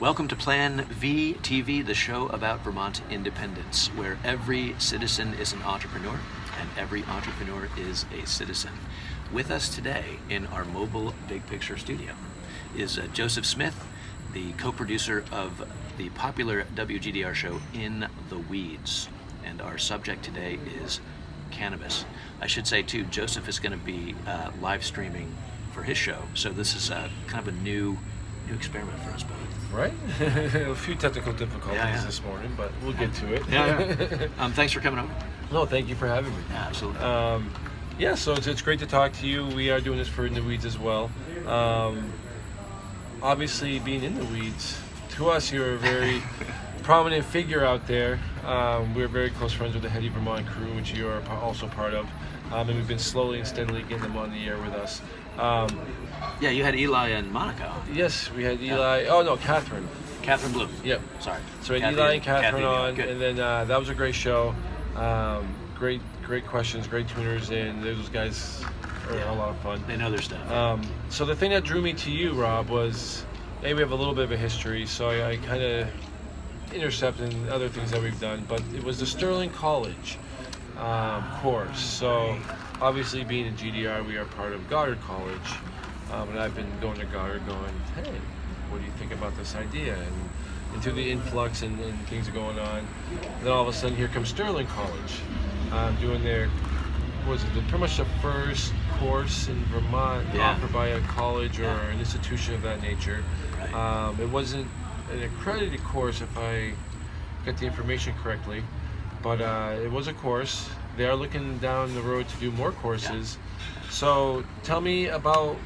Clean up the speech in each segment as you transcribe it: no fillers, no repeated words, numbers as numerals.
Welcome to Plan V TV, the show about Vermont independence, where every citizen is an entrepreneur and every entrepreneur is a citizen. With us today in our mobile Big Picture studio is Joseph Smith, the co-producer of the popular WGDR show In the Weeds. And our subject today is cannabis. I should say too, Joseph is going to be live streaming for his show. So this is kind of a new experiment for us both. Right? A few technical difficulties this morning, but we'll get to it. Thanks for coming over. No, thank you for having me. Yeah, absolutely. So it's great to talk to you. We are doing this for In the Weeds as well. Obviously, being in the weeds, to us, you're a very prominent figure out there. We're very close friends with the Heady, Vermont crew, which you are also part of. And we've been slowly and steadily getting them on the air with us. Yeah, you had Eli and Monaco. Yes, we had Eli. Yeah. Oh no, Catherine. Catherine Bloom. Yep. Sorry. So we had Eli and Catherine on, Good. and then that was a great show. Great questions, great tuners, and those guys are a lot of fun. They know their stuff. So the thing that drew me to you, Rob, was we have a little bit of a history, so I kind of intercepted other things that we've done, but it was the Sterling College course. So obviously being in GDR, we are part of Goddard College, and I've been going to Goddard going, hey, what do you think about this idea? And into the influx and things are going on. And then all of a sudden here comes Sterling College, doing their, pretty much the first course in Vermont offered by a college or an institution of that nature. Right. It wasn't an accredited course if I got the information correctly, but it was a course. They are looking down the road to do more courses. Yeah. So tell me about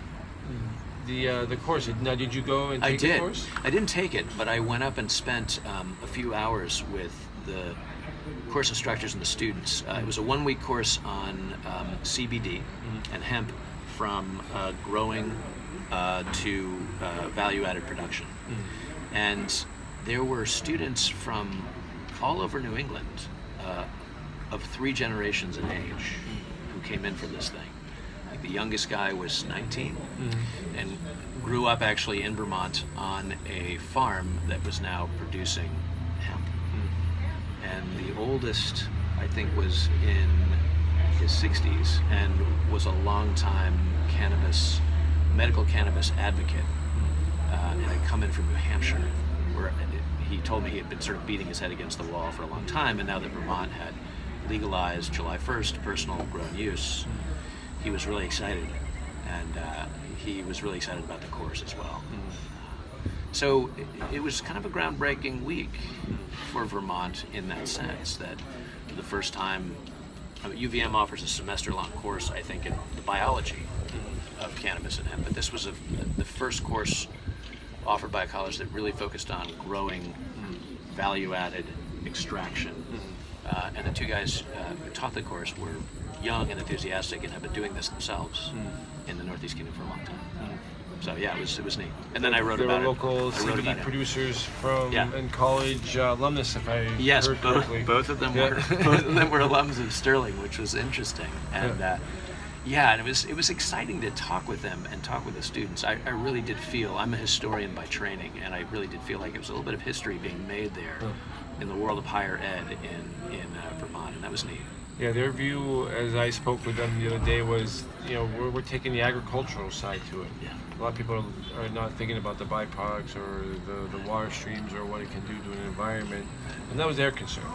the course. Now, did you go and take the course? I didn't take it, but I went up and spent a few hours with the course instructors and the students. It was a one-week course on CBD and hemp, from growing to value-added production. And there were students from all over New England, of 3 generations in age, who came in for this thing. Like the youngest guy was 19 and grew up actually in Vermont on a farm that was now producing hemp. And the oldest, I think, was in his 60s and was a long-time medical cannabis advocate, and had come in from New Hampshire, where he told me he had been sort of beating his head against the wall for a long time, and now that Vermont had legalized July 1st personal grown use, he was really excited, and he was really excited about the course as well. So it was kind of a groundbreaking week for Vermont in that sense, that for the first time, UVM offers a semester-long course, I think, in the biology of cannabis and hemp, but this was the first course offered by a college that really focused on growing value-added extraction. And the 2 guys who taught the course were young and enthusiastic and have been doing this themselves in the Northeast Kingdom for a long time. So yeah, it was neat. And then I wrote about it. There were local CBD producers from and college alumnus, if I heard correctly. Both of them were both of them were alums of Sterling, which was interesting. And and it was exciting to talk with them and talk with the students. I really did feel, I'm a historian by training, and I really did feel like it was a little bit of history being made there in the world of higher ed in Vermont, and that was neat. Yeah, their view, as I spoke with them the other day, was, we're taking the agricultural side to it. Yeah. A lot of people are not thinking about the byproducts or the water streams or what it can do to an environment, and that was their concern.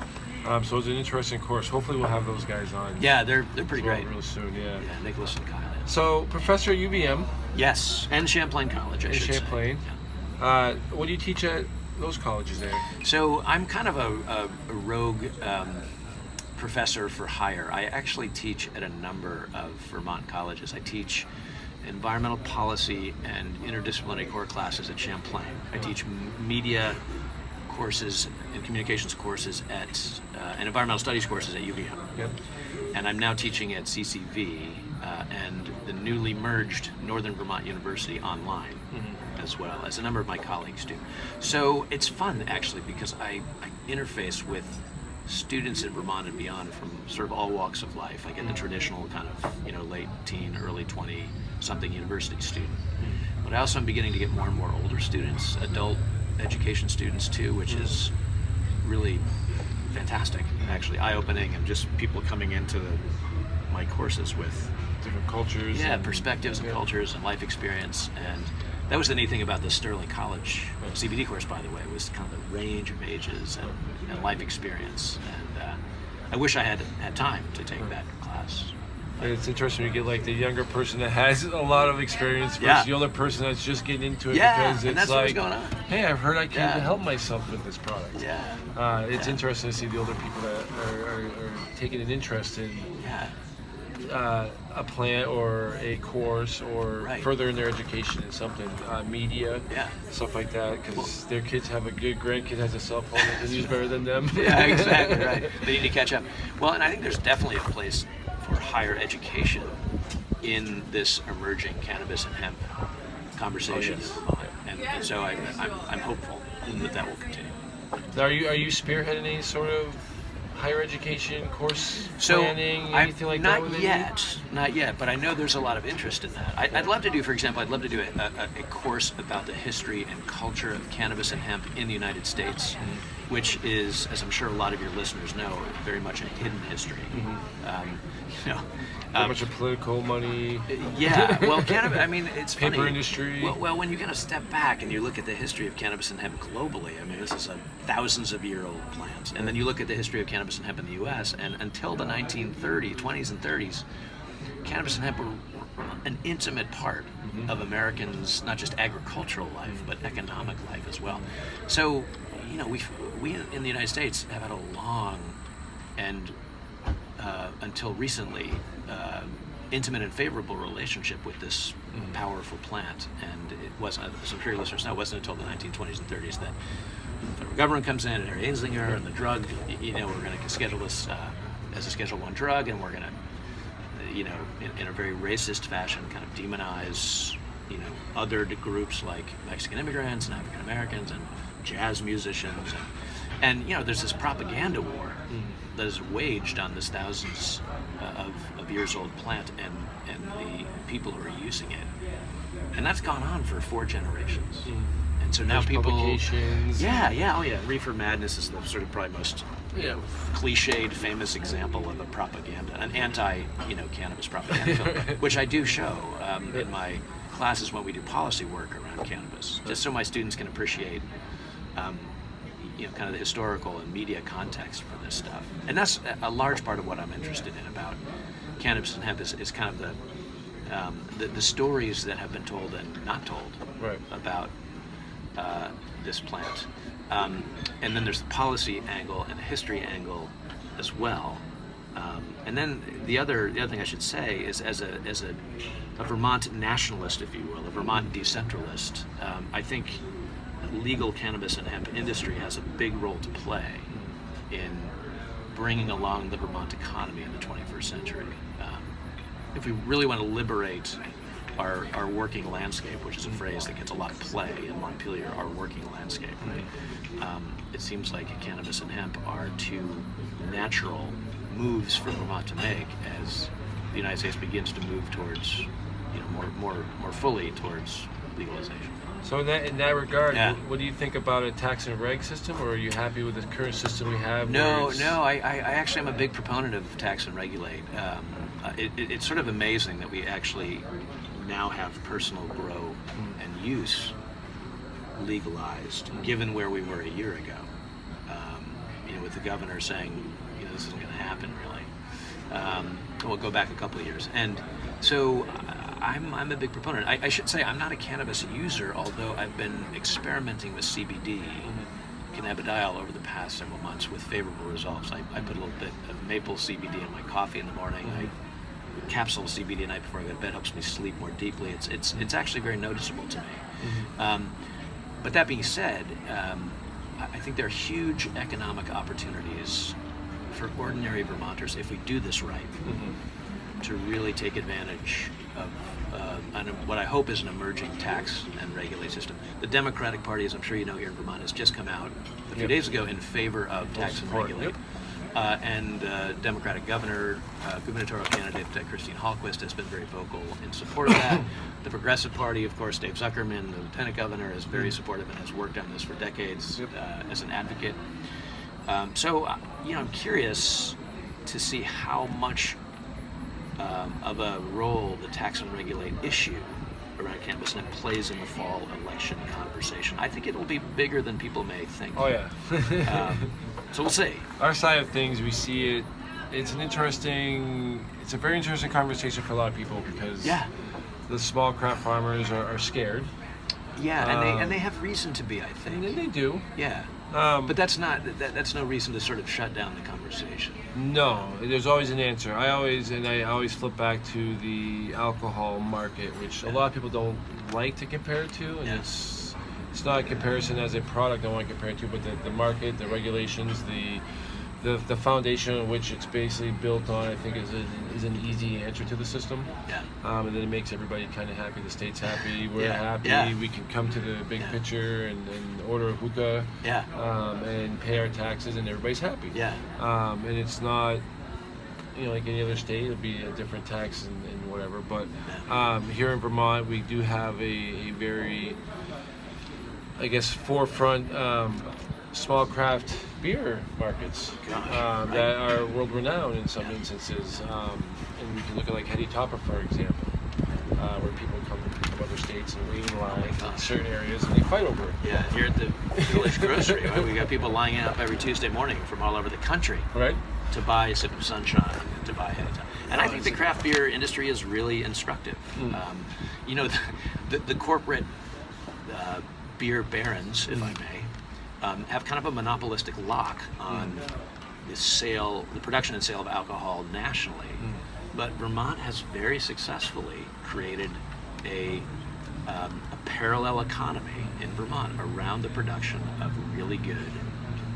So it was an interesting course. Hopefully we'll have those guys on. Yeah, they're pretty great. Real soon, yeah. Nicholas and Kyle. So, Professor at UVM. Yes, and Champlain College, I should say. Champlain. Yeah. What do you teach at those colleges there? So I'm kind of a rogue professor for hire. I actually teach at a number of Vermont colleges. I teach environmental policy and interdisciplinary core classes at Champlain. I teach media courses and communications courses and environmental studies courses at UVM. Yep. And I'm now teaching at CCV and the newly merged Northern Vermont University online, as well as a number of my colleagues do. So it's fun actually, because I interface with students in Vermont and beyond from sort of all walks of life. I get the traditional kind of, late teen, early 20 something university student. But I also am beginning to get more and more older students, adult education students too, which is really fantastic, actually eye-opening, and just people coming into my courses with different cultures. Perspectives and cultures and life experience. And that was the neat thing about the Sterling College CBD course, by the way, was kind of the range of ages and life experience. And I wish I had time to take that class. And it's interesting to get like the younger person that has a lot of experience versus the older person that's just getting into it because it's that's like, what's going on. Hey, I've heard I can help myself with this product. It's interesting to see the older people that are taking an interest in a plant or a course or further in their education in something, media, stuff like that, because their kids have a good grandkid has a cell phone that can use better than them. Exactly, right. They need to catch up. Well, and I think there's definitely a place for higher education in this emerging cannabis and hemp conversation. And so I'm hopeful that will continue. Now, are you spearheading any sort of higher education course planning, anything like that? Not yet, but I know there's a lot of interest in that. I'd love to do, for example, a course about the history and culture of cannabis and hemp in the United States, which is, as I'm sure a lot of your listeners know, very much a hidden history. A bunch of political money. Well, cannabis, I mean, it's paper funny. Industry. Well, when you kind of step back and you look at the history of cannabis and hemp globally, I mean, this is a thousands of year old plant. And then you look at the history of cannabis and hemp in the U.S., and until the 20s and 30s, cannabis and hemp were an intimate part of Americans' not just agricultural life, but economic life as well. So, we in the United States have had a long and until recently, intimate and favorable relationship with this powerful plant. And it wasn't, as I'm sure your listeners know, it wasn't until the 1920s and 30s that the federal government comes in, and Harry Anslinger and the drug, we're going to schedule this as a Schedule I drug, and we're going to, in a very racist fashion, kind of demonize, other groups like Mexican immigrants and African Americans and jazz musicians. And there's this propaganda war that is waged on this thousands of years old plant and the people who are using it. And that's gone on for 4 generations. And so now there's people... publications. Reefer Madness is the sort of probably most cliched, famous example of a propaganda, an anti-cannabis propaganda film, which I do show in my classes when we do policy work around cannabis, just so my students can appreciate kind of the historical and media context for this stuff. And that's a large part of what I'm interested in about cannabis and hemp is kind of the stories that have been told and not told about this plant. And then there's the policy angle and the history angle as well. And then the other thing I should say is, as a Vermont nationalist, if you will, a Vermont decentralist, I think legal cannabis and hemp industry has a big role to play in bringing along the Vermont economy in the 21st century. If we really want to liberate our working landscape, which is a phrase that gets a lot of play in Montpelier, our working landscape, it seems like cannabis and hemp are 2 natural moves for Vermont to make as the United States begins to move towards, more fully towards legalization. So in that regard, what do you think about a tax and reg system, or are you happy with the current system we have? No, I actually am a big proponent of tax and regulate. It's sort of amazing that we actually now have personal grow and use legalized, given where we were a year ago. With the governor saying, this isn't going to happen really. We'll go back a couple of years. And so I'm a big proponent. I should say I'm not a cannabis user, although I've been experimenting with CBD, cannabidiol, over the past several months with favorable results. I put a little bit of maple CBD in my coffee in the morning. I capsule CBD the night before I go to bed, helps me sleep more deeply. It's actually very noticeable to me. But that being said, I think there are huge economic opportunities for ordinary Vermonters if we do this right, to really take advantage of what I hope is an emerging tax and regulate system. The Democratic Party, as I'm sure you know here in Vermont, has just come out a few days ago in favor of tax and regulate. And Democratic gubernatorial candidate Christine Hallquist has been very vocal in support of that. The Progressive Party, of course, Dave Zuckerman, the lieutenant governor, is very supportive and has worked on this for decades as an advocate. So, I'm curious to see how much of a role the tax and regulate issue around cannabis and it plays in the fall election conversation. I think it'll be bigger than people may think. Oh yeah. So we'll see. Our side of things, we see it. It's a very interesting conversation for a lot of people because the small craft farmers are scared. Yeah, and they have reason to be, I think. And they do. Yeah. But that's no reason to sort of shut down the conversation. No, there's always an answer. I always flip back to the alcohol market, which a lot of people don't like to compare it to, and it's not a comparison as a product I want to compare it to, but the market, the regulations, the foundation on which it's basically built on, I think is an easy answer to the system. Yeah. And then it makes everybody kind of happy. The state's happy. We're happy. Yeah. We can come to the big picture and order a hookah. Yeah. And pay our taxes, and everybody's happy. Yeah. And it's not, like any other state, it'll be a different tax and whatever. But here in Vermont, we do have a very, I guess, forefront small craft beer markets that are world renowned in some instances. And we can look at like Heady for example, where people come from other states and wait in line in certain areas and they fight over it. Yeah, here at the Village Grocery, right? We got people lining up every Tuesday morning from all over the country, right, to buy a sip of sunshine, to buy Heady. And I think the craft beer industry is really instructive. The corporate beer barons, if I may, have kind of a monopolistic lock on the production and sale of alcohol nationally. But Vermont has very successfully created a parallel economy in Vermont around the production of really good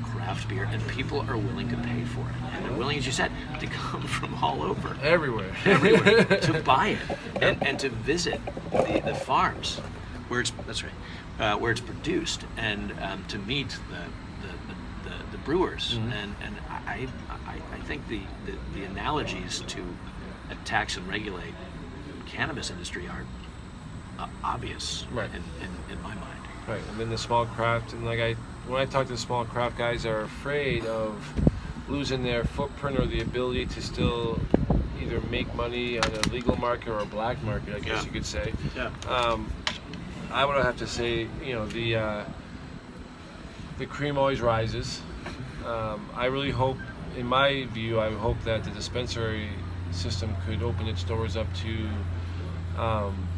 craft beer, and people are willing to pay for it. And they're willing, as you said, to come from all over. Everywhere. To buy it and to visit the farms where it's produced, and to meet the brewers. And I think the analogies to a tax and regulate cannabis industry are obvious in my mind. Right, and then the small craft, and when I talk to the small craft guys, are afraid of losing their footprint or the ability to still either make money on a legal market or a black market, I guess you could say. Yeah. I would have to say, the cream always rises. I really hope, in my view, I hope that the dispensary system could open its doors up to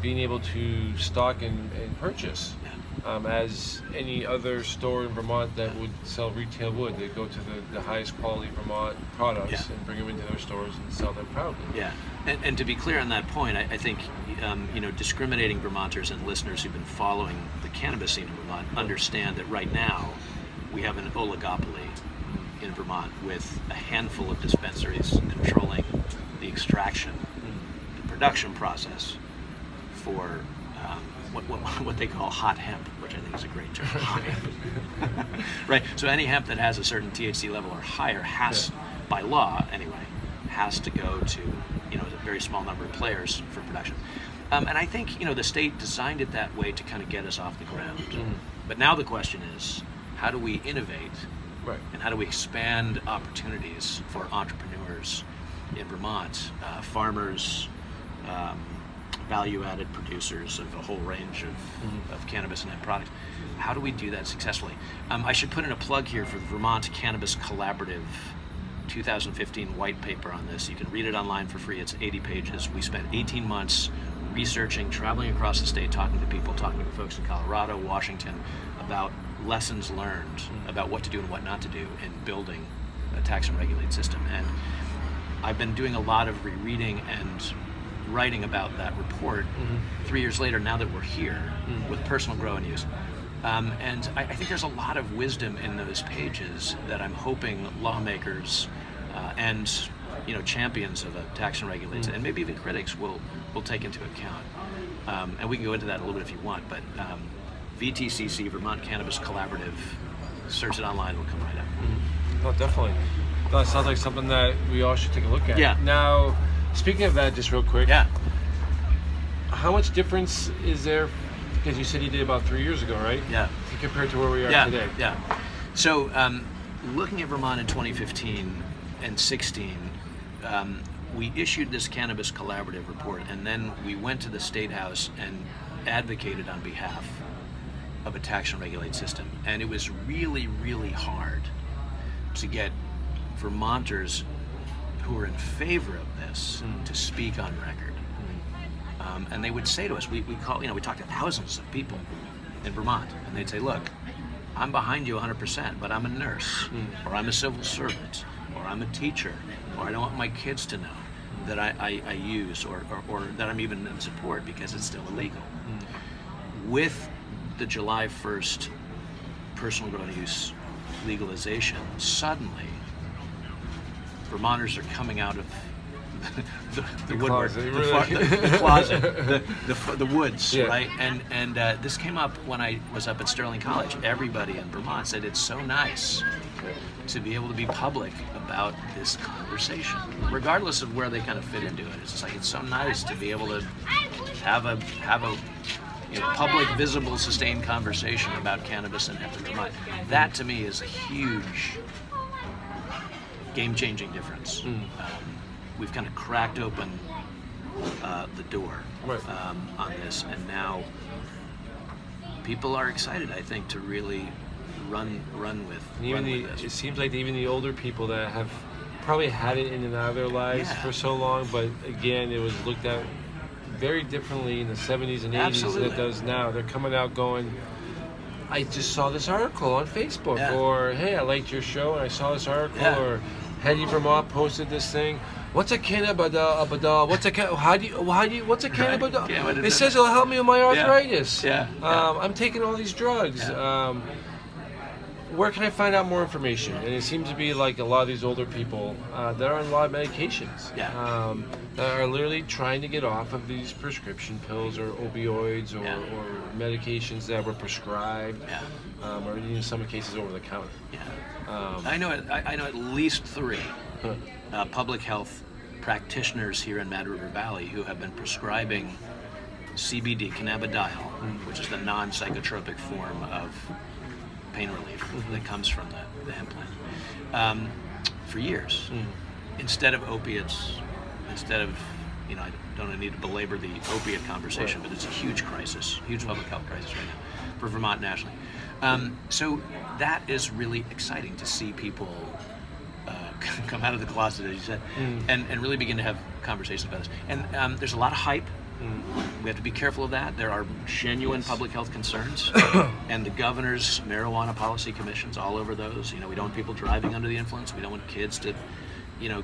being able to stock and purchase as any other store in Vermont that would sell retail would. They go to the highest quality Vermont products and bring them into their stores and sell them proudly. Yeah, and to be clear on that point, I think discriminating Vermonters and listeners who've been following the cannabis scene in Vermont understand that right now we have an oligopoly in Vermont with a handful of dispensaries controlling the extraction, the production process for what they call hot hemp, which I think is a great term. Hot hemp. Right. So any hemp that has a certain THC level or higher has, by law anyway, has to go to a very small number of players for production. And I think the state designed it that way to kind of get us off the ground. But now the question is, how do we innovate? Right. And how do we expand opportunities for entrepreneurs in Vermont, farmers, value-added producers of a whole range of cannabis and hemp products? How do we do that successfully? I should put in a plug here for the Vermont Cannabis Collaborative 2015 white paper on this. You can read it online for free. It's 80 pages. We spent 18 months researching, traveling across the state, talking to people, talking to folks in Colorado, Washington, about lessons learned about what to do and what not to do in building a tax and regulate system. And I've been doing a lot of rereading and writing about that report 3 years later, now that we're here with personal grow and use. And I think there's a lot of wisdom in those pages that I'm hoping lawmakers and champions of a tax and regulate, and maybe even critics will take into account. And we can go into that a little bit if you want, but VTCC, Vermont Cannabis Collaborative, search it online, it'll come right up. Oh, definitely. That sounds like something that we all should take a look at. Yeah. Now, speaking of that, just real quick. Yeah. How much difference is there? Because you said you did about 3 years ago, right? Yeah. Compared to where we are today. Yeah. So, looking at Vermont in 2015 and 16, we issued this cannabis collaborative report, and then we went to the State House and advocated on behalf of a tax and regulate system. And it was really, really hard to get Vermonters who were in favor of this to speak on record. And they would say to us, we talked to thousands of people in Vermont, and they'd say, look, I'm behind you 100%, but I'm a nurse, or I'm a civil servant, or I'm a teacher, or I don't want my kids to know that I use, or that I'm even in support because it's still illegal. With the July 1st personal grown use legalization, suddenly Vermonters are coming out of the woodwork, the closet, the woods, yeah. right? And this came up when I was up at Sterling College. Everybody in Vermont said it's so nice to be able to be public about this conversation, regardless of where they kind of fit into it. It's just like, it's so nice to be able to have a public, visible, sustained conversation about cannabis and hemp in Vermont. That to me is a huge game-changing difference. We've kind of cracked open the door on this, and now people are excited, I think, to really run with this. It seems like even the older people that have probably had it in and out of their lives for so long, but again, it was looked at very differently in the 70s and 80s than it does now. They're coming out going, I just saw this article on Facebook, or hey, I liked your show and I saw this article, or Heady Vermont posted this thing. What's a cannabis? What's a what's a cannabis? It says it'll help me with my arthritis. I'm taking all these drugs. Where can I find out more information? And it seems to be like a lot of these older people that are on a lot of medications that are literally trying to get off of these prescription pills or opioids or medications that were prescribed, or in some cases over the counter. I know at least 3 public health practitioners here in Mad River Valley who have been prescribing CBD, cannabidiol, which is the non-psychotropic form of pain relief that comes from the hemp plant, for years, instead of opiates, instead of, I don't need to belabor the opiate conversation, but it's a huge crisis, huge public health crisis right now for Vermont nationally. So that is really exciting to see people come out of the closet, as you said, and really begin to have conversations about this. And there's a lot of hype. We have to be careful of that. There are genuine public health concerns, and the governor's marijuana policy commissions all over those. We don't want people driving under the influence. We don't want kids to,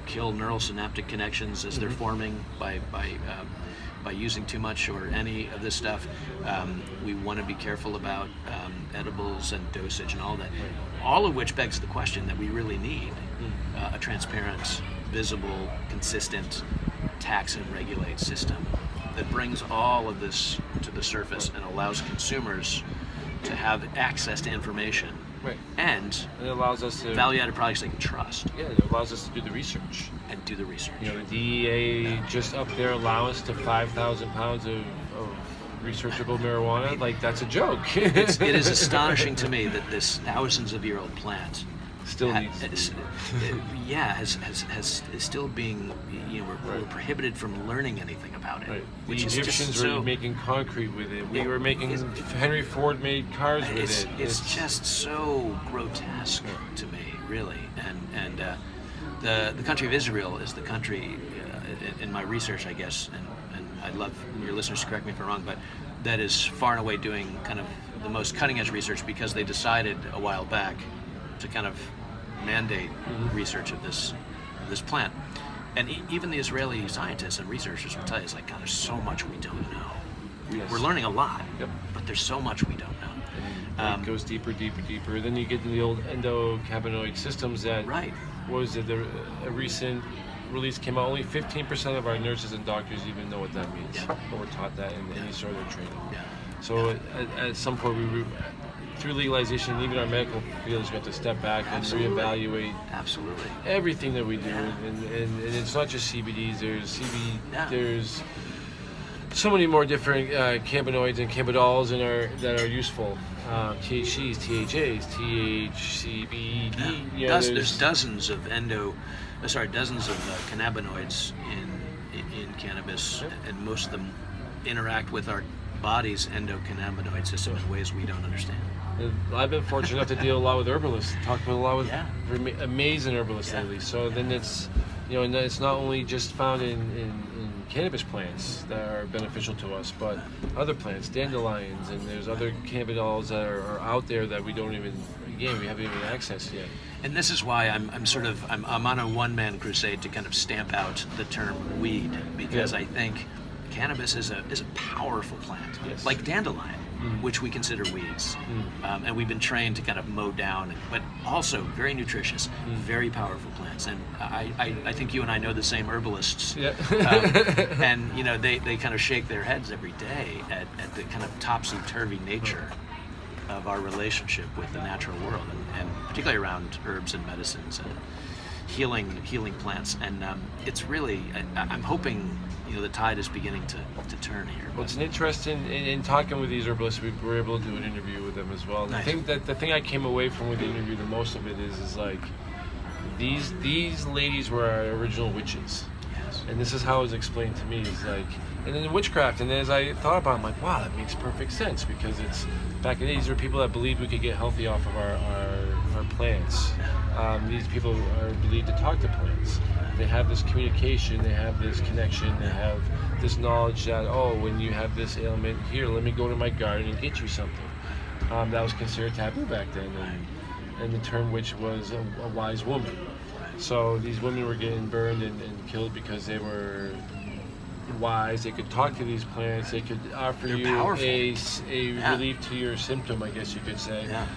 kill neural synaptic connections as they're forming by using too much or any of this stuff. We want to be careful about edibles and dosage and all that. All of which begs the question that we really need a transparent, visible, consistent tax and regulate system that brings all of this to the surface and allows consumers to have access to information and it allows us to value-added products they can trust. Yeah, it allows us to do the research. And do the research. The DEA just upped their allowance to 5,000 pounds of researchable marijuana. Like, that's a joke. It is astonishing to me that this thousands-of-year-old plant still needs is still being, we're prohibited from learning anything about it. The Egyptians were making concrete with it. We were making Henry Ford made cars with it. It's just so grotesque to me, really. And the country of Israel is the country, in my research, I guess, and I'd love your listeners to correct me if I'm wrong, but that is far and away doing kind of the most cutting-edge research, because they decided a while back to kind of mandate research of this plant. And even the Israeli scientists and researchers will tell you, it's like, God, there's so much we don't know. We're learning a lot, but there's so much we don't know. It goes deeper. Then you get into the old endocannabinoid systems that, what was it, a recent release came out, only 15% of our nurses and doctors even know what that means, or were taught that in any sort of training. So at some point through legalization, and even our medical fields, we have to step back and Absolutely. reevaluate Absolutely. everything that we do. Yeah. And it's not just CBDs. There's Yeah. there's so many more different cannabinoids and cannabidols that are useful. THCs, THAs, THCBD. You know, There's dozens of dozens of cannabinoids in cannabis, and most of them interact with our body's endocannabinoid system in ways we don't understand. I've been fortunate enough to deal a lot with herbalists, talk with a lot with Yeah. amazing herbalists Yeah. lately. So then it's, and it's not only just found in cannabis plants that are beneficial to us, but other plants, dandelions, and there's other cannabidols that are out there that we don't even, we haven't even accessed yet. And this is why I'm on a one-man crusade to kind of stamp out the term weed, because Yeah. I think cannabis is a powerful plant, Yes. like dandelion, which we consider weeds, and we've been trained to kind of mow down, but also very nutritious, very powerful plants. And I think you and I know the same herbalists, Yeah. and they kind of shake their heads every day at the kind of topsy-turvy nature of our relationship with the natural world, and particularly around herbs and medicines and healing plants. And it's really, I'm hoping the tide is beginning to turn here. Well, it's an interest in talking with these herbalists. We were able to do an interview with them as well. And Nice. I think that the thing I came away from with the interview, the most of it is like these ladies were our original witches. Yes. And this is how it was explained to me, is like, and then witchcraft. And as I thought about it, I'm like, wow, that makes perfect sense, because it's back in the day, these were people that believed we could get healthy off of our plants. These people are believed to talk to plants. They have this communication, they have this connection, they have this knowledge that, when you have this ailment, here, let me go to my garden and get you something. That was considered taboo back then, and the term witch was a wise woman. So these women were getting burned and killed because they were wise. They could talk to these plants. They could offer They're you powerful. a Yeah. relief to your symptom, I guess you could say. Yeah.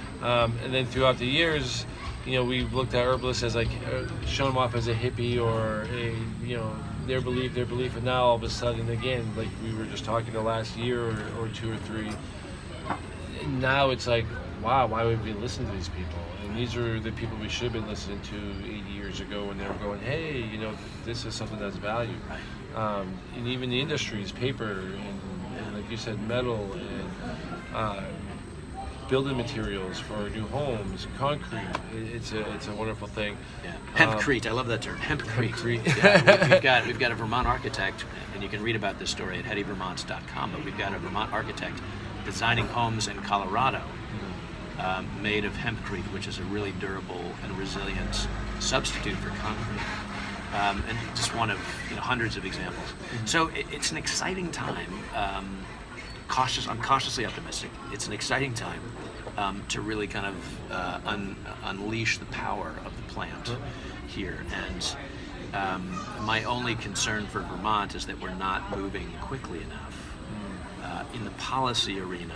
And then throughout the years, we've looked at herbalists as like shown them off as a hippie or their belief, and now all of a sudden, again, like we were just talking the last year or two or three, now it's like, wow, why would we listen to these people? And these are the people we should have been listening to 80 years ago when they were going, hey, this is something that's valued. Right. And even the industries, paper, and like you said, metal, and building materials for new homes, concrete. It's a wonderful thing. Yeah. Hempcrete, I love that term. Hempcrete. Hempcrete. Yeah, we've got a Vermont architect, and you can read about this story at headyvermont.com. But we've got a Vermont architect designing homes in Colorado made of hempcrete, which is a really durable and resilient substitute for concrete. And just one of hundreds of examples. So it's an exciting time. I'm cautiously optimistic. It's an exciting time to really kind of unleash the power of the plant here. And my only concern for Vermont is that we're not moving quickly enough in the policy arena,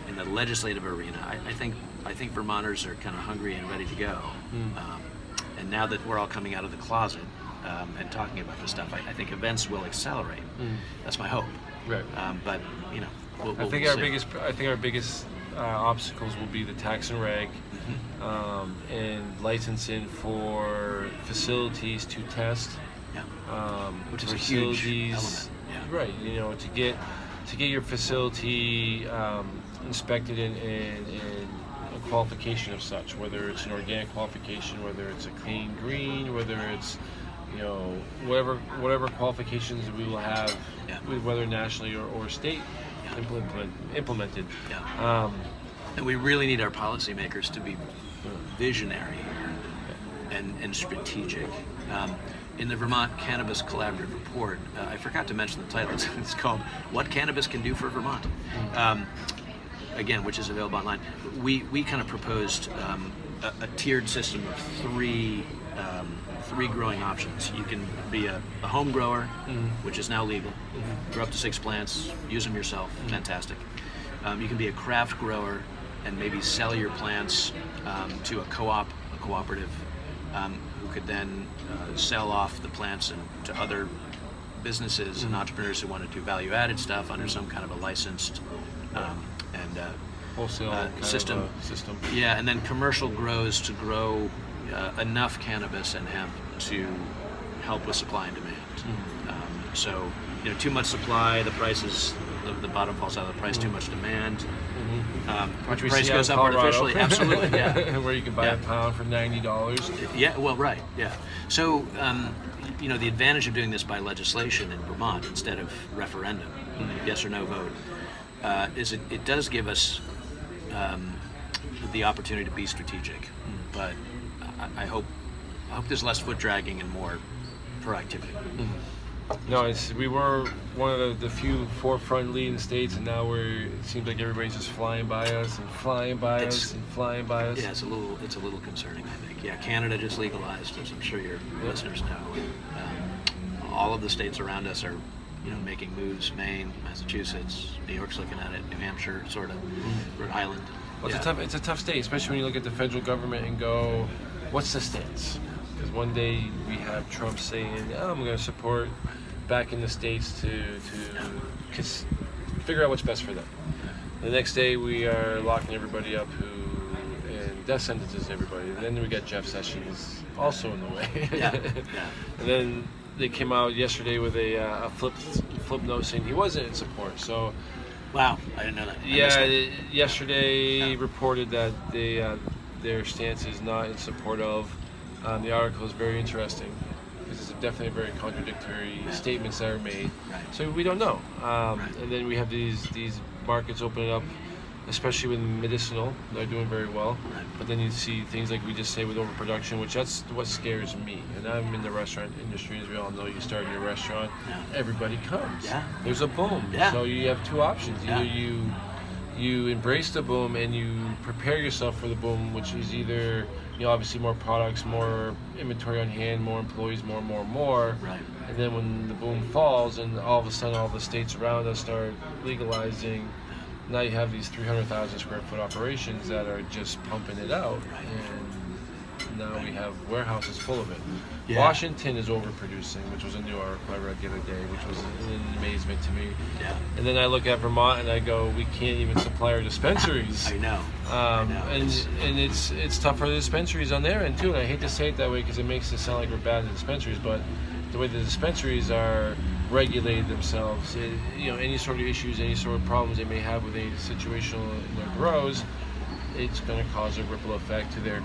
in the legislative arena. I think Vermonters are kind of hungry and ready to go. And now that we're all coming out of the closet and talking about this stuff, I think events will accelerate. That's my hope. Right. But we'll I think see. our biggest obstacles will be the tax and reg, and licensing for facilities to test. Yeah. Which is a facilities, huge element. Yeah. Right. To get your facility inspected and a qualification of such, whether it's an organic qualification, whether it's a clean green, whether it's whatever qualifications we will have, whether nationally or state implemented. Yeah. And we really need our policymakers to be visionary and strategic. In the Vermont Cannabis Collaborative Report, I forgot to mention the title. It's called "What Cannabis Can Do for Vermont." Again, which is available online. We kind of proposed a tiered system of three growing options. You can be a home grower, which is now legal. Grow up to 6 plants, use them yourself, fantastic. You can be a craft grower and maybe sell your plants to a co-op, a cooperative, who could then sell off the plants to other businesses and entrepreneurs who want to do value-added stuff under some kind of a licensed wholesale kind system. of a system. Yeah, and then commercial grows to grow enough cannabis and hemp to help with supply and demand. So, too much supply, the prices, the bottom falls out of the price. Too much demand, Which we price see goes out up in Colorado. artificially. Absolutely, yeah. Where you can buy a pound for $90. Yeah, well, right, yeah. So, the advantage of doing this by legislation in Vermont instead of referendum, yes or no vote, is it does give us the opportunity to be strategic. But I hope there's less foot dragging and more proactivity. No, we were one of the few forefront leading states, and now it seems like everybody's just flying by us and flying by us and flying by us. Yeah, it's a little concerning, I think. Yeah, Canada just legalized, as I'm sure your listeners know. And, all of the states around us are, making moves. Maine, Massachusetts, New York's looking at it, New Hampshire, sort of, Rhode Island. Well, it's a tough state, especially when you look at the federal government and go, what's the stance? Because one day we have Trump saying, I'm going to support back in the states to figure out what's best for them. The next day we are locking everybody up and death sentences everybody. And then we got Jeff Sessions also in the way. Yeah. And then they came out yesterday with a flip note saying he wasn't in support. So, wow, I didn't know that. Yesterday reported that their stance is not in support of. The article is very interesting because it's definitely very contradictory statements that are made. Right. So we don't know. And then we have these markets opening up, especially with medicinal. They're doing very well. Right. But then you see things like we just say with overproduction, which that's what scares me. And I'm in the restaurant industry, as we all know. You start your restaurant, everybody comes. Yeah. There's a boom. Yeah. So you have two options. Either you embrace the boom and you prepare yourself for the boom, which is either obviously more products, more inventory on hand, more employees, more. Right. And then when the boom falls and all of a sudden all the states around us start legalizing, now you have these 300,000 square foot operations that are just pumping it out. Right. And now we have warehouses full of it. Yeah. Washington is overproducing, which was a new article I read the other day, which was an amazement to me. Yeah. And then I look at Vermont and I go, we can't even supply our dispensaries. I know. And it's tough for the dispensaries on their end too. And I hate to say it that way because it makes it sound like we're bad at the dispensaries, but the way the dispensaries are regulated themselves, any sort of issues, any sort of problems they may have with any situational in their grows, it's going to cause a ripple effect to their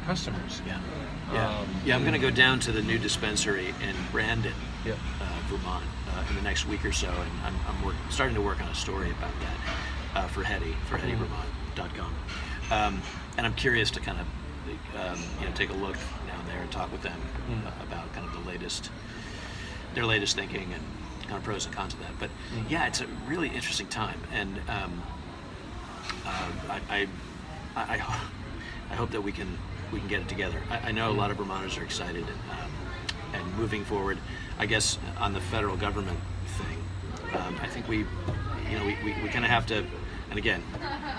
customers. I'm going to go down to the new dispensary in Brandon, Vermont, in the next week or so, and I'm starting to work on a story about that for Heady, for HeadyVermont.com, and I'm curious to kind of take a look down there and talk with them about kind of their latest thinking and kind of pros and cons of that. But it's a really interesting time, and I hope that we can get it together. I know a lot of Vermonters are excited and moving forward. I guess on the federal government thing, I think we kind of have to. And again,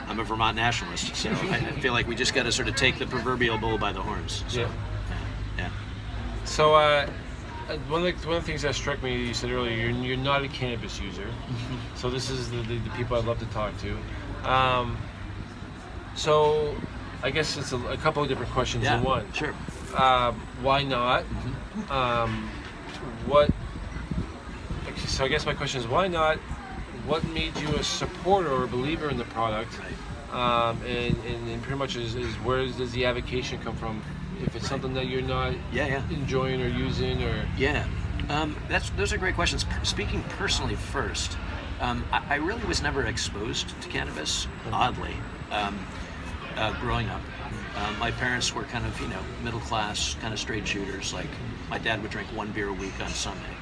I'm a Vermont nationalist, so I feel like we just got to sort of take the proverbial bull by the horns. So, yeah. So one of the things that struck me, you said earlier, you're not a cannabis user. So this is the people I'd love to talk to. So I guess it's a couple of different questions in one. Sure. Why not? So I guess my question is, why not? What made you a supporter or a believer in the product? Right. And pretty much is where does the avocation come from? If it's something that you're not enjoying or using, or those are great questions. Speaking personally first, I really was never exposed to cannabis. Oddly, growing up, my parents were kind of middle class, kind of straight shooters. Like my dad would drink one beer a week on Sunday.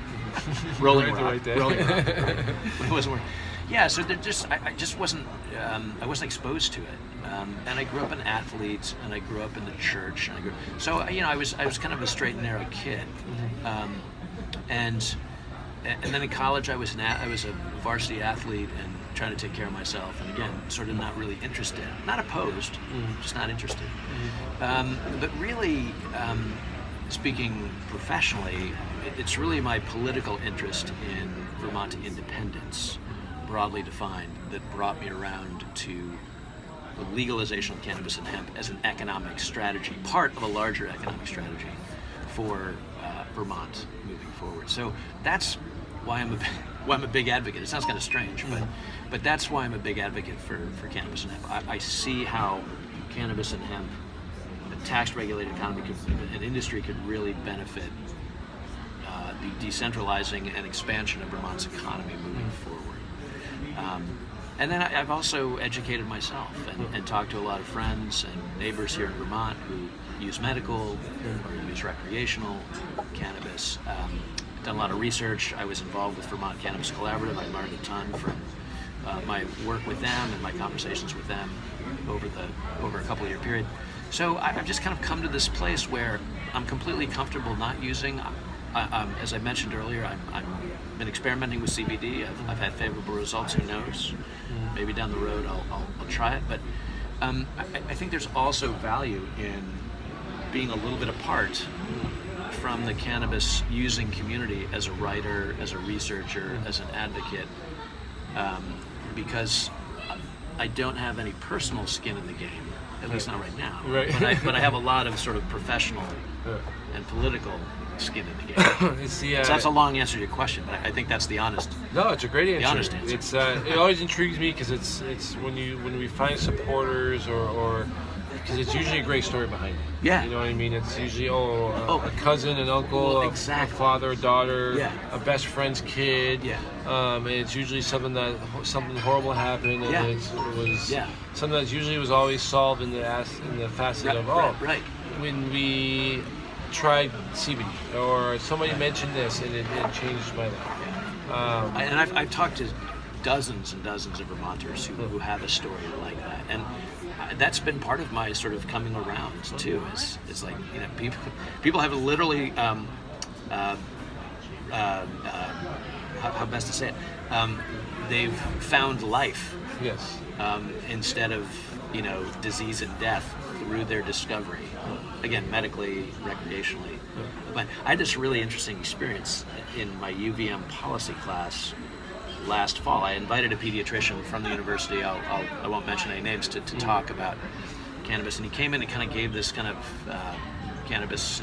Rolling Rock. Rolling Rock. Right. When it wasn't working. Yeah, so I just wasn't. I wasn't exposed to it, and I grew up an athlete, and I grew up in the church, and I was kind of a straight and narrow kid, and then in college I was a varsity athlete and trying to take care of myself, and again, sort of not really interested, not opposed, just not interested, but really. Speaking professionally, it's really my political interest in Vermont independence, broadly defined, that brought me around to the legalization of cannabis and hemp as an economic strategy, part of a larger economic strategy for Vermont moving forward. So that's why I'm a big advocate. It sounds kind of strange, but that's why I'm a big advocate for cannabis and hemp. I see how cannabis and hemp, a tax regulated economy, an industry could really benefit the decentralizing and expansion of Vermont's economy moving forward. And then I've also educated myself and talked to a lot of friends and neighbors here in Vermont who use medical or use recreational cannabis. Done a lot of research. I was involved with Vermont Cannabis Collaborative. I learned a ton from my work with them and my conversations with them over a couple of year period. So I've just kind of come to this place where I'm completely comfortable not using. As I mentioned earlier, I've been experimenting with CBD. I've had favorable results. Who knows? Maybe down the road I'll try it. But I think there's also value in being a little bit apart from the cannabis using community as a writer, as a researcher, as an advocate, because I don't have any personal skin in the game, at least not right now. Right. But I have a lot of sort of professional and political skin in the game. So that's a long answer to your question, but I think that's the honest. No, it's a great answer. The honest answer. It's it always intrigues me because it's when we find supporters or because it's usually a great story behind it. Yeah. You know what I mean? It's usually a cousin, an uncle, a father, a daughter, a best friend's kid. Yeah. And it's usually something horrible happened, and it was something that usually was always solved in the facet of when we tried CBD or somebody mentioned this and it changed my life. And I've talked to dozens and dozens of Vermonters who have a story like that, and that's been part of my sort of coming around too. It's like, you know, people have literally how best to say it, they've found life instead of, you know, disease and death through their discovery, again, medically, recreationally. But I had this really interesting experience in my UVM policy class last fall. I invited a pediatrician from the university, I won't mention any names, to talk about cannabis, and he came in and kind of gave this kind of cannabis,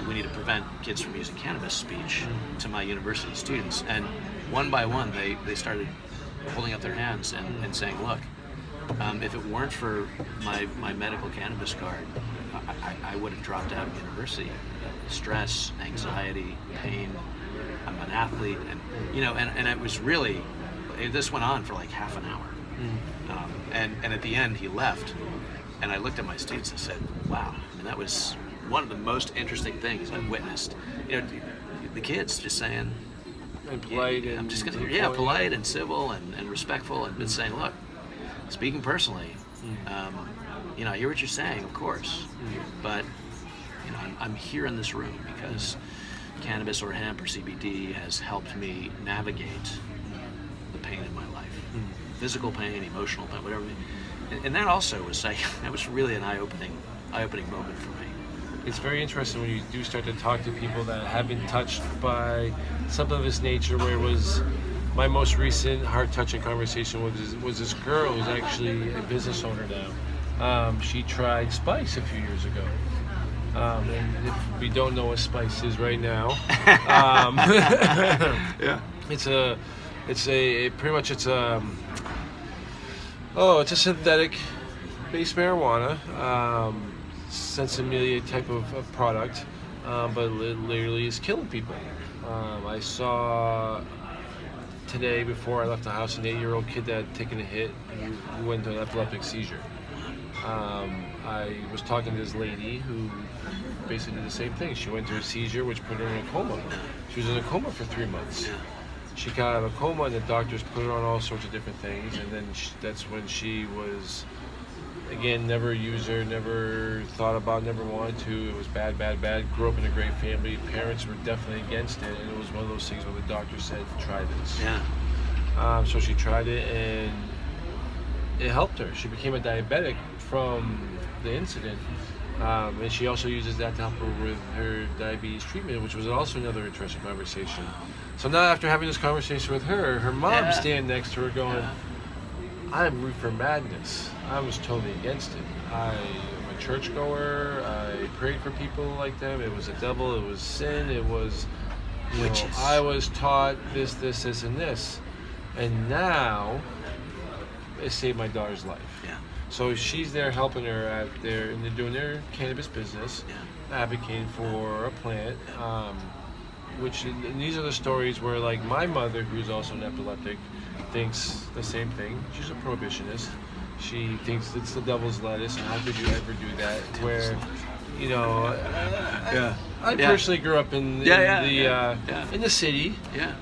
we need to prevent kids from using cannabis speech to my university students, and one by one they started holding up their hands and saying, look, if it weren't for my medical cannabis card, I would have dropped out of university. Stress, anxiety, pain. I'm an athlete, and you know, and it was really, this went on for like half an hour, and at the end he left, and I looked at my students and said, wow, I mean, that was one of the most interesting things I've witnessed. You know, the kids just saying, and polite, I'm just gonna polite and civil and respectful, and saying, look, speaking personally, you know, I hear what you're saying, of course, but you know, I'm here in this room because cannabis or hemp or CBD has helped me navigate the pain in my life, physical pain, emotional pain, whatever. And that also was like, that was really an eye-opening moment for me. It's very interesting when you do start to talk to people that have been touched by something of this nature, where it was my most recent heart-touching conversation was this girl who's actually a business owner now. She tried spice a few years ago. And if we don't know what spice is right now, it's a synthetic based marijuana, sensibilia type of product, but it literally is killing people. I saw today, before I left the house, an 8-year-old kid that had taken a hit who went into an epileptic seizure. I was talking to this lady who basically did the same thing. She went through a seizure, which put her in a coma. She was in a coma for 3 months. She got out of a coma, and the doctors put her on all sorts of different things, and then that's when she was, again, never a user, never thought about, never wanted to. It was bad. Grew up in a great family. Parents were definitely against it, and it was one of those things where the doctor said, try this. So she tried it, and it helped her. She became a diabetic from the incident, and she also uses that to help her with her diabetes treatment, which was also another interesting conversation. So now, after having this conversation with her mom's standing next to her going, I'm reefer madness. I was totally against it. I am a churchgoer. I prayed for people like them. It was a devil. It was sin. It was, Witches. I was taught this, and this, and now it saved my daughter's life. Yeah. So she's there helping her out there, and they're doing their cannabis business, advocating for a plant. And these are the stories where, like, my mother, who's also an epileptic, thinks the same thing. She's a prohibitionist. She thinks it's the devil's lettuce, and how could you ever do that? Where, I personally grew up in the city. Yeah.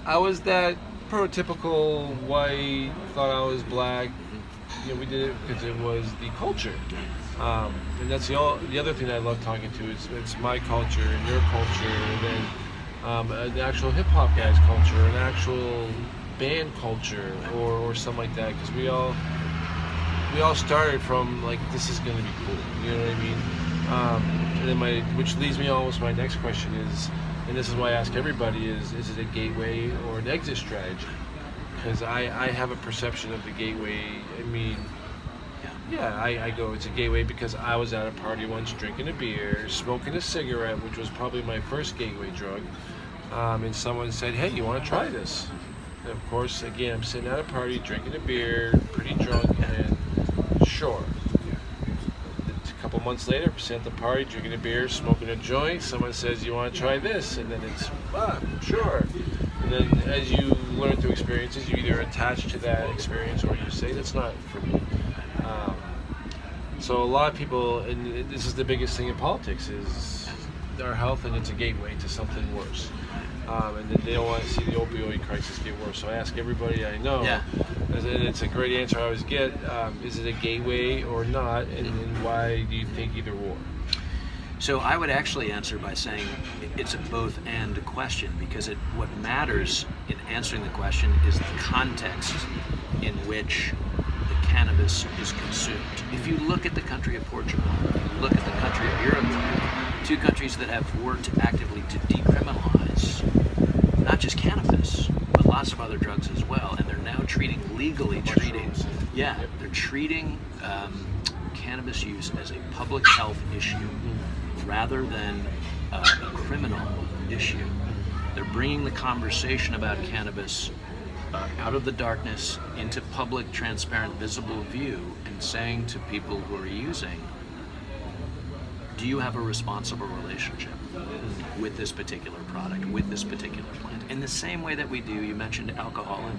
I was that prototypical white, thought I was black. We did it because it was the culture. And that's the other thing I love talking to is it's my culture and your culture, and then an actual hip hop guy's culture, an actual band culture, or something like that. Because we all started from like, this is going to be cool. You know what I mean? And then which leads me almost to my next question is, and this is why I ask everybody: is it a gateway or an exit strategy? Because I have a perception of the gateway. I mean, I go, it's a gateway because I was at a party once drinking a beer, smoking a cigarette, which was probably my first gateway drug, and someone said, hey, you want to try this? And of course, again, I'm sitting at a party drinking a beer, pretty drunk, and sure. A couple months later, I'm sitting at the party drinking a beer, smoking a joint, someone says, you want to try this? And then it's, sure. And then as you learn through experiences, you either attach to that experience or you say, that's not for me. So a lot of people, and this is the biggest thing in politics, is our health, and it's a gateway to something worse. And then they don't want to see the opioid crisis get worse. So I ask everybody I know, and it's a great answer I always get, is it a gateway or not, and why do you think either or? So I would actually answer by saying it's a both and question, because what matters in answering the question is the context in which the cannabis is consumed. If you look at the country of Portugal, you look at the country of Uruguay, two countries that have worked actively to decriminalize not just cannabis, but lots of other drugs as well, and they're now legally treating cannabis use as a public health issue rather than a criminal issue. They're bringing the conversation about cannabis out of the darkness into public, transparent, visible view, and saying to people who are using, do you have a responsible relationship with this particular product, with this particular plant? In the same way that we do, you mentioned alcohol and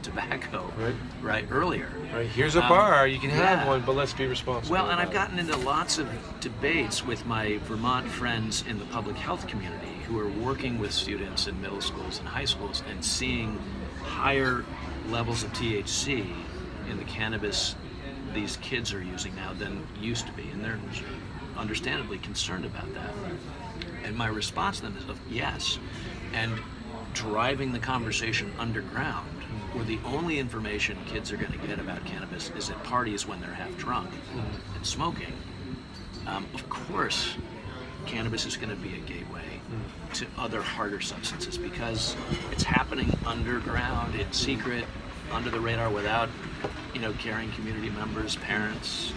tobacco, right earlier. Right, here's a bar, you can have one, but let's be responsible. Well, and I've gotten into lots of debates with my Vermont friends in the public health community who are working with students in middle schools and high schools and seeing higher levels of THC in the cannabis these kids are using now than used to be, and they're understandably concerned about that. And my response to them is yes, and driving the conversation underground, where the only information kids are going to get about cannabis is at parties when they're half drunk and smoking. Of course, cannabis is going to be a gateway to other harder substances because it's happening underground, in secret, under the radar, without caring community members, parents,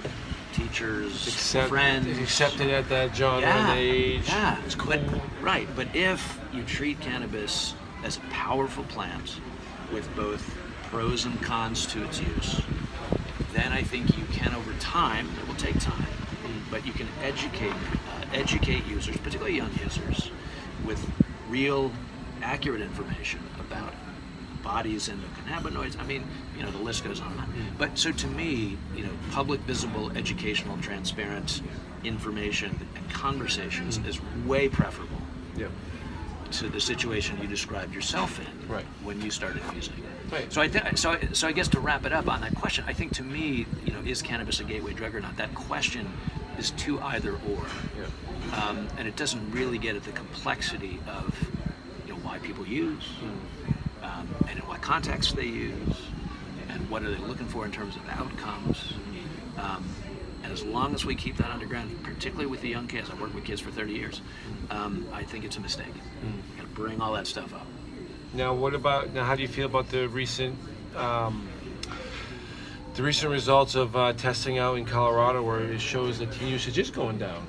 teachers, friends. Accepted at that genre and age. Yeah, it's cool. But if you treat cannabis as a powerful plant with both pros and cons to its use, then I think you can, over time, it will take time, but you can educate users, particularly young users, with real, accurate information about bodies and cannabinoids. I mean, the list goes on. But so to me, public, visible, educational, transparent information and conversations is way preferable to the situation you described yourself in when you started using. Right. So I guess to wrap it up on that question, I think to me, is cannabis a gateway drug or not? That question is too either or, and it doesn't really get at the complexity of why people use, and in what context they use, and what are they looking for in terms of outcomes. And as long as we keep that underground, particularly with the young kids, I've worked with kids for 30 years, I think it's a mistake. You gotta bring all that stuff up. Now, how do you feel about the recent the recent results of testing out in Colorado, where it shows that teen usage is going down.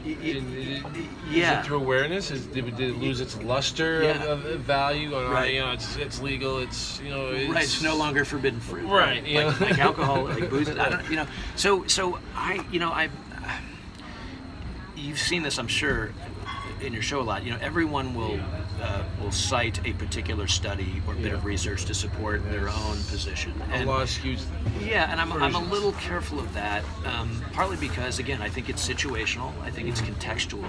Is it through awareness? Did it lose its luster of value? Right. It's legal. It's right. It's no longer forbidden fruit. Right. Like alcohol, like booze. I don't. So I. You've seen this, I'm sure, in your show a lot. Everyone will cite a particular study or bit of research to support their own position. A lot of skews. Yeah, and I'm a little careful of that, partly because, again, I think it's situational. I think it's contextual.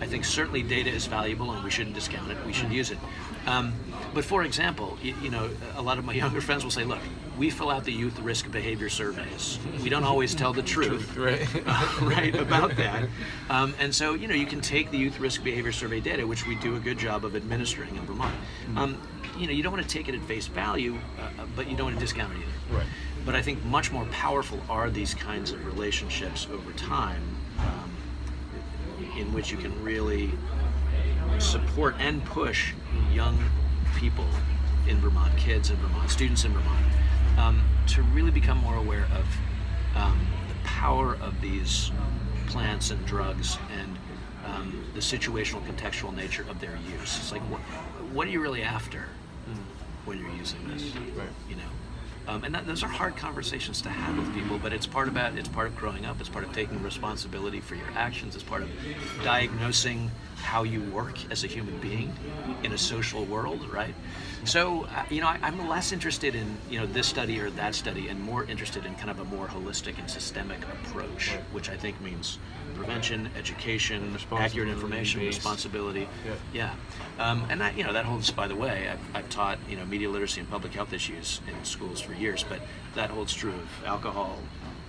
I think certainly data is valuable, and we shouldn't discount it. We should use it. But for example, a lot of my younger friends will say, look, we fill out the youth risk behavior surveys. We don't always tell the truth, right, about that. And so, you can take the youth risk behavior survey data, which we do a good job of administering in Vermont. You don't want to take it at face value, but you don't want to discount it either. Right. But I think much more powerful are these kinds of relationships over time, in which you can really support and push young people in Vermont, kids in Vermont, students in Vermont, to really become more aware of the power of these plants and drugs and the situational, contextual nature of their use. It's like, what are you really after when you're using this? Right. And those are hard conversations to have with people, but it's part of growing up. It's part of taking responsibility for your actions. It's part of diagnosing how you work as a human being in a social world, right? So, I'm less interested in, this study or that study, and more interested in kind of a more holistic and systemic approach, which I think means prevention, education, accurate information, responsibility. Yeah. And that holds, by the way, I've taught, media literacy and public health issues in schools for years, but that holds true of alcohol,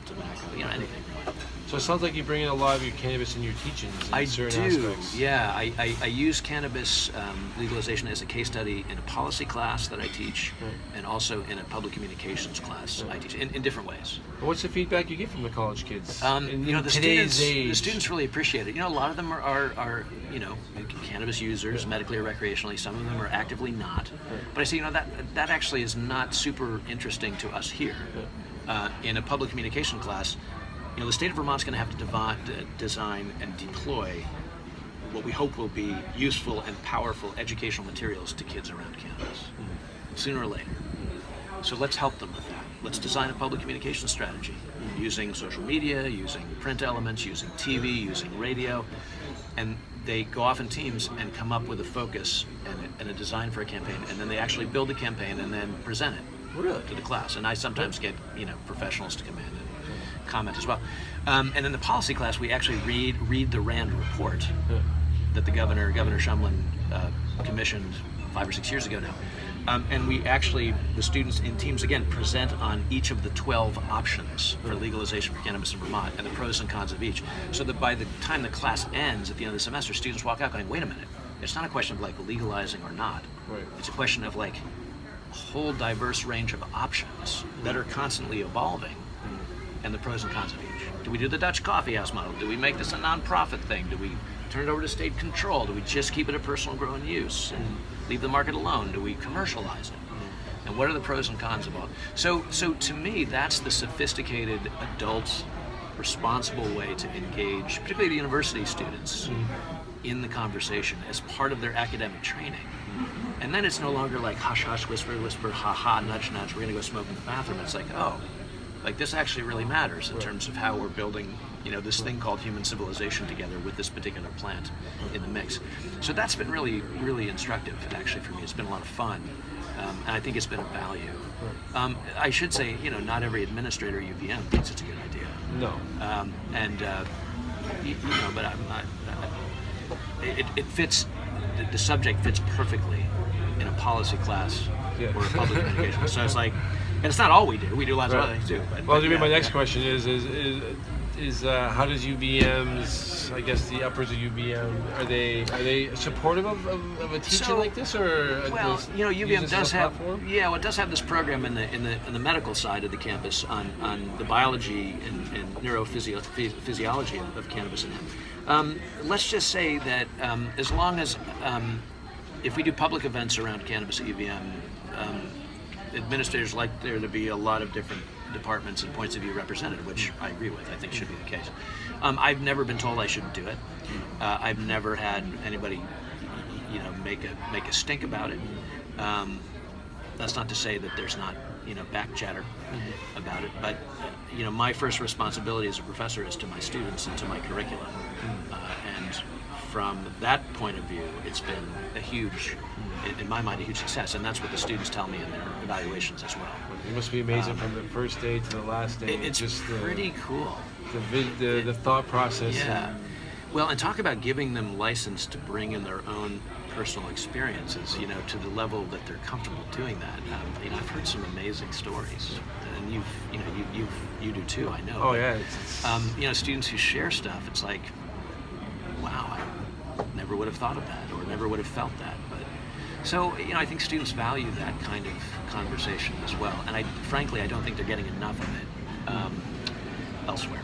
tobacco, anything really. So it sounds like you bring in a lot of your cannabis in your teachings in certain aspects. Yeah. I use cannabis legalization as a case study in a policy class that I teach, and also in a public communications class I teach in different ways. What's the feedback you get from the college kids? The students really appreciate it. A lot of them are cannabis users, medically or recreationally. Some of them are actively not. But I say, that actually is not super interesting to us here. In a public communication class, the state of Vermont's going to have to design and deploy what we hope will be useful and powerful educational materials to kids around campus, sooner or later. So let's help them with that. Let's design a public communication strategy using social media, using print elements, using TV, using radio, and they go off in teams and come up with a focus and a design for a campaign, and then they actually build a campaign and then present it to the class. And I sometimes get professionals to come in and comment as well. And in the policy class, we actually read the RAND report that the Governor Shumlin commissioned 5 or 6 years ago now. And we actually, the students in teams, again, present on each of the 12 options for legalization for cannabis in Vermont and the pros and cons of each. So that by the time the class ends at the end of the semester, students walk out going, wait a minute, it's not a question of legalizing or not. Right. It's a question of a whole diverse range of options that are constantly evolving, and the pros and cons of each. Do we do the Dutch coffee house model? Do we make this a nonprofit thing? Do we turn it over to state control? Do we just keep it a personal grow and use and leave the market alone? Do we commercialize it? And what are the pros and cons of all? So to me, that's the sophisticated, adult, responsible way to engage, particularly the university students, in the conversation as part of their academic training. And then it's no longer hush, hush, whisper, whisper, ha, ha, nudge, nudge, we're gonna go smoke in the bathroom. It's this actually really matters in terms of how we're building, this thing called human civilization together with this particular plant in the mix. So that's been really, really instructive, actually, for me. It's been a lot of fun, and I think it's been of value. I should say, not every administrator at UVM thinks it's a good idea. No. But it fits. The subject fits perfectly in a policy class or a public communication. So it's and it's not all we do. We do lots of other things too. My next question is how does UVM's, I guess the uppers of UVM, are they supportive of a teaching like this, or UVM does have it does have this program in the medical side of the campus on the biology and neurophysiology of cannabis and hemp. Let's just say that as long as if we do public events around cannabis at UVM, administrators like there to be a lot of different departments and points of view represented, which I agree with. I think should be the case. I've never been told I shouldn't do it. I've never had anybody, make a stink about it. That's not to say that there's not, back chatter about it, but my first responsibility as a professor is to my students and to my curriculum, and from that point of view, it's been a huge, in my mind, a huge success, and that's what the students tell me in their evaluations as well. It must be amazing from the first day to the last day. It's just pretty cool. The thought process. Yeah. Well, and talk about giving them license to bring in their own personal experiences, to the level that they're comfortable doing that. I've heard some amazing stories, and you do too, I know. Oh yeah. Students who share stuff, it's like, wow, I never would have thought of that, or never would have felt that. But so, I think students value that kind of conversation as well, and frankly, I don't think they're getting enough of it elsewhere.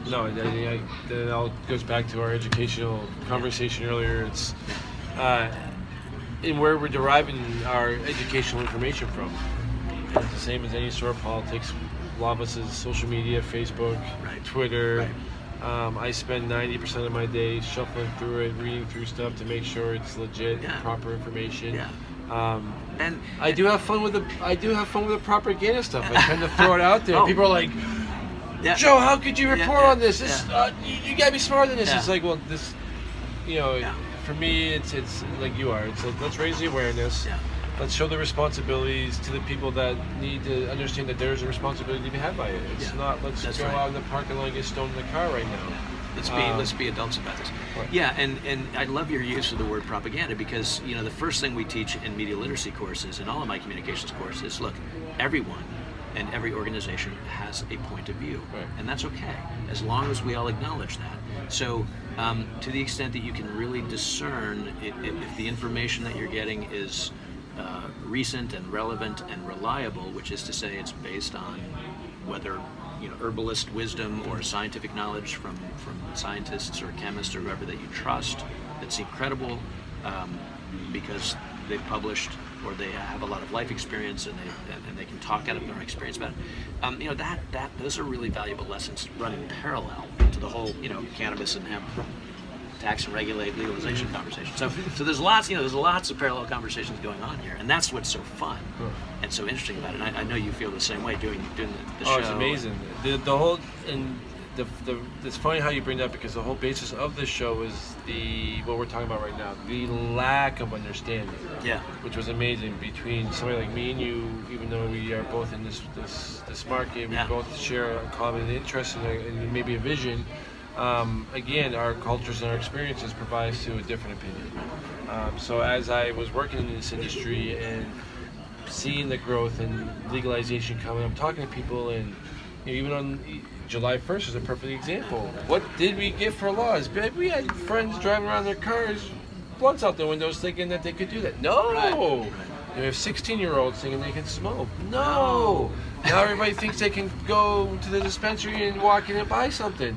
No, it all goes back to our educational conversation earlier. It's in where we're deriving our educational information from. It's the same as any sort of politics. A lot of us is social media, Facebook, Twitter. I spend 90% of my day shuffling through it, reading through stuff to make sure it's legit, proper information. And I do have fun with the propaganda stuff. I tend to throw it out there. People are like, Joe, how could you report on this? You gotta be smarter than this. It's like, well, this, for me, it's like you are. It's like, let's raise the awareness. Let's show the responsibilities to the people that need to understand that there's a responsibility to be had by it. It's not, let's go out in the parking lot and get stoned in the car right now. Let's be adults about this. Right. Yeah, and I love your use of the word propaganda, because the first thing we teach in media literacy courses and all of my communications courses is, look, everyone and every organization has a point of view, and that's okay, as long as we all acknowledge that. So to the extent that you can really discern if the information that you're getting is recent and relevant and reliable, which is to say it's based on whether herbalist wisdom or scientific knowledge from scientists or chemists or whoever that you trust, that seem credible because they've published or they have a lot of life experience and they can talk out of their experience about it. Those are really valuable lessons running parallel to the whole cannabis and hemp tax and legalization conversation. So there's lots of parallel conversations going on here, and that's what's so fun and so interesting about it. And I know you feel the same way doing the show. Oh, it's amazing. The whole it's funny how you bring that up, because the whole basis of this show is what we're talking about right now, the lack of understanding. Yeah. Which was amazing between somebody like me and you, even though we are both in this market, we both share a common interest and maybe a vision. Again, our cultures and our experiences provide us to a different opinion. So as I was working in this industry and seeing the growth and legalization coming, I'm talking to people, and even on July 1st is a perfect example. What did we get for laws? We had friends driving around their cars, blunts out their windows, thinking that they could do that. No! We have 16-year-olds thinking they can smoke. No! Now everybody thinks they can go to the dispensary and walk in and buy something.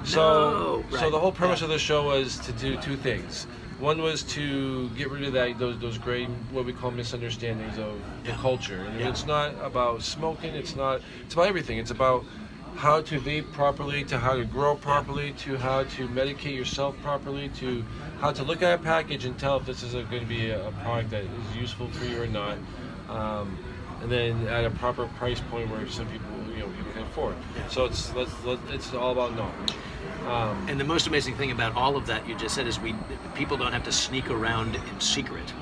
So the whole premise of the show was to do two things. One was to get rid of those great, what we call misunderstandings of the culture. And it's not about smoking, it's about everything. It's about how to vape properly, to how to grow properly, to how to medicate yourself properly, to how to look at a package and tell if this is going to be a product that is useful for you or not. And then at a proper price point where some people can afford. So it's all about knowledge. And the most amazing thing about all of that you just said is people don't have to sneak around in secret.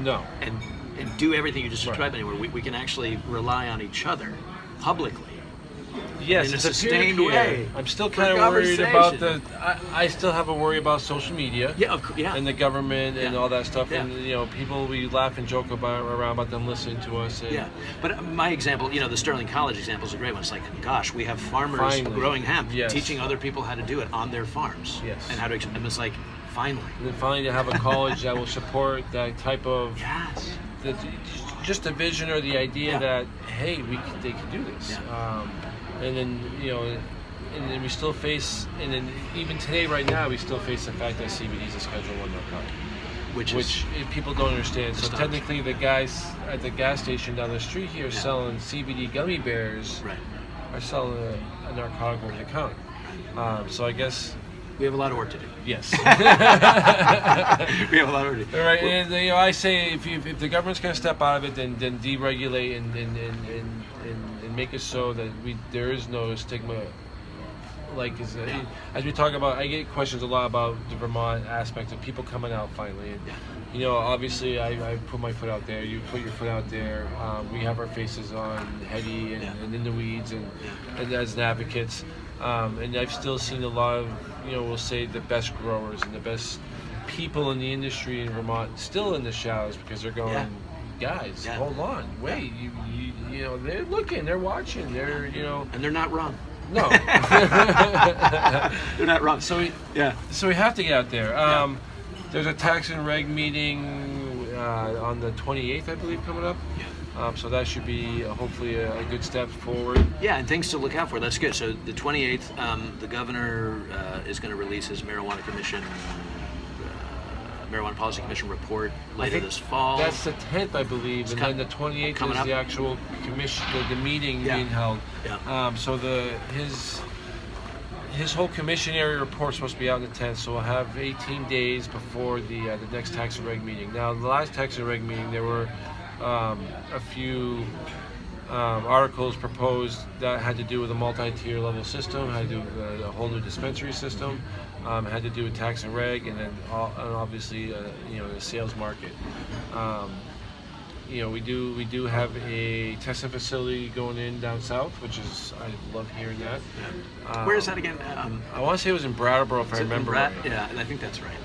No. And do everything you just described anymore. We can actually rely on each other publicly. Yes, in it's a sustained way. I'm still kind of worried about I still have a worry about social media. And the government and all that stuff. And people, we laugh and joke around about them listening to us. And But my example, the Sterling College example is a great one. It's like, gosh, we have farmers growing hemp, teaching other people how to do it on their farms. And how to. And it's like, finally. And then finally to have a college that will support that type of. Just the vision or the idea that hey, they can do this. And then and then we still face, and then even today, right now, we still face the fact that CBD is a Schedule I narcotic. which people don't understand. So technically, the guys at the gas station down the street here selling CBD gummy bears are selling a narcotic over the counter. So I guess we have a lot of work to do. Yes. We have a lot of work to do. Right, and I say if the government's going to step out of it, then deregulate and make it so that there is no stigma. Like as we talk about, I get questions a lot about the Vermont aspect of people coming out finally. And, obviously I put my foot out there. You put your foot out there. We have our faces on Heady and in the weeds and as advocates. And I've still seen a lot of, we'll say the best growers and the best people in the industry in Vermont still in the shadows because they're going, guys, hold on, wait, they're looking, they're watching, they're, and they're not wrong. No, they're not wrong. So we have to get out there. There's a tax and reg meeting on the 28th, I believe, coming up. So that should be hopefully a good step forward. Yeah, and things to look out for. That's good. So the 28th, the governor is going to release his marijuana policy commission report later this fall. That's the 10th, I believe, and then the 28th is the actual commission, the meeting being held. So his whole commission area report is supposed to be out on the 10th, so we'll have 18 days before the next tax and reg meeting. Now, the last tax and reg meeting, there were a few articles proposed that had to do with a multi-tier level system, had to do with a whole new dispensary system, had to do with tax and reg, and then obviously the sales market. We do have a testing facility going in down south, which is, I love hearing that. Where is that again? I want to say it was in Brattleboro, if I remember right. Yeah, and I think that's right.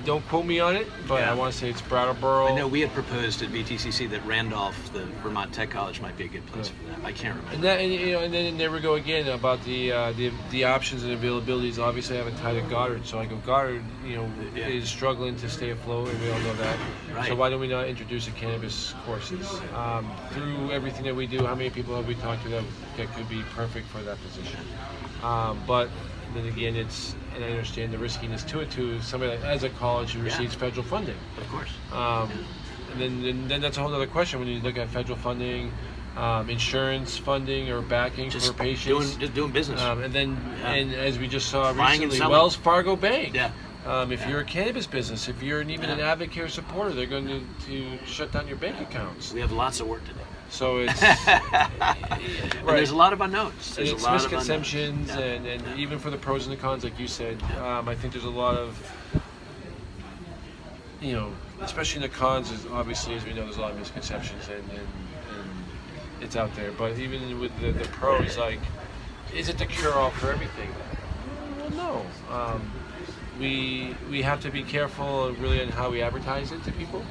Don't quote me on it, but I want to say it's Brattleboro. I know we had proposed at VTCC that Randolph, the Vermont Tech College, might be a good place for that. I can't remember. And then there we go again about the options and availabilities. Obviously, I haven't tied to Goddard, so I go Goddard. Is struggling to stay afloat, and we all know that. Right. So why don't we not introduce the cannabis courses through everything that we do? How many people have we talked to that could be perfect for that position? But then again, and I understand the riskiness to it too. Somebody like, as a college who receives federal funding, of course. And then that's a whole other question when you look at federal funding, insurance funding or backing for patients. Just doing business. And as we just saw Buying recently, Wells Fargo Bank. If you're a cannabis business, if you're even an advocate or supporter, they're going to shut down your bank accounts. We have lots of work to do. So it's there's a lot of unknowns. There's it's a lot misconceptions, and even for the pros and the cons, like you said, I think there's a lot of, especially in the cons, is obviously, as we know, there's a lot of misconceptions, and it's out there. But even with the pros, like, is it the cure-all for everything? Well, no. We have to be careful really on how we advertise it to people.